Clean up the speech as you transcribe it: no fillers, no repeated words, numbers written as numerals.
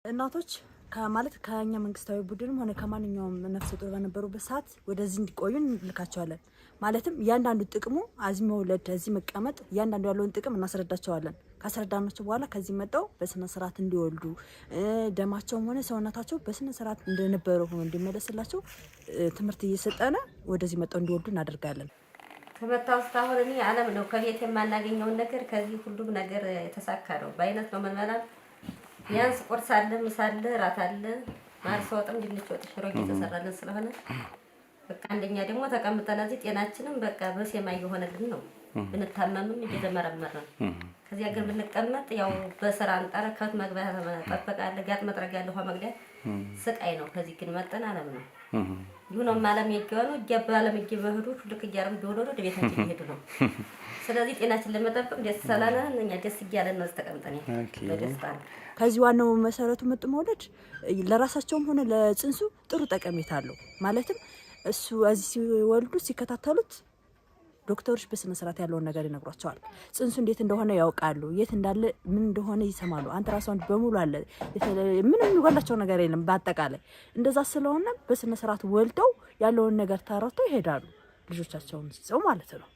እናቶች ከማለት ከኛ መንግስታዊ ቡድንም ሆነ ከማንኛውም ነፍሰ ጡር በነበሩበት ሰዓት ወደዚህ እንዲቆዩ እንልካቸዋለን። ማለትም ያንዳንዱ ጥቅሙ አዚ መውለድ እዚህ መቀመጥ ያንዳንዱ ያለውን ጥቅም እናስረዳቸዋለን። ካስረዳናቸው በኋላ ከዚህ መጣው በስነ ስርዓት እንዲወልዱ ደማቸውም ሆነ ሰውነታቸው በስነ ስርዓት እንደነበረው ሆኖ እንዲመለስላቸው ትምህርት እየሰጠነ ወደዚህ መጣው እንዲወልዱ እናደርጋለን። ተመታውስታውን እኔ ዓለም ነው ከቤት የማናገኘው ነገር ከዚህ ሁሉም ነገር የተሳካ ነው። በአይነት ነው መንመላል ቢያንስ ቁርስ አለ፣ ምሳ አለ፣ ራት አለ፣ ማርስ ወጥም ድንች ወጥ ሽሮ እየተሰራልን ስለሆነ በቃ አንደኛ ደግሞ ተቀምጠን እዚህ ጤናችንም በቃ በሰማይ የሆነልን ነው። ብንታመምም እየተመረመርን ከዚያ ግን ብንቀመጥ ያው በስራ አንጣረ ከት መግባት ተጠበቃለ ጋጥ መጥረጋለ ሆ መግደል ስቃይ ነው። ከዚህ ግን መጠን ዓለም ነው ይሁን ማለም ይገባሉ ይገባለም ይገባሉ ልክ ይያርም ዶሎ ወደ ቤታችን ይሄዱ ነው። ስለዚህ ጤናችን ለመጠበቅ ደስ ሰላላን እኛ ደስ ይያለን ነው ተቀምጠን በደስታ ከዚህ ዋናው መሰረቱ ምጥ መውለድ ለራሳቸውም ሆነ ለጽንሱ ጥሩ ጠቀሜታ አለው። ማለትም እሱ እዚህ ሲወልዱ ሲከታተሉት ዶክተሮች በስነ ስርዓት ያለውን ነገር ይነግሯቸዋል። ጽንሱ እንዴት እንደሆነ ያውቃሉ፣ የት እንዳለ ምን እንደሆነ ይሰማሉ። አንትራሳውንድ በሙሉ አለ፣ ምንም ይጎላቸው ነገር የለም። በአጠቃላይ እንደዛ ስለሆነ በስነ ስርዓት ወልደው ያለውን ነገር ተረድተው ይሄዳሉ ልጆቻቸውን ይዘው ማለት ነው።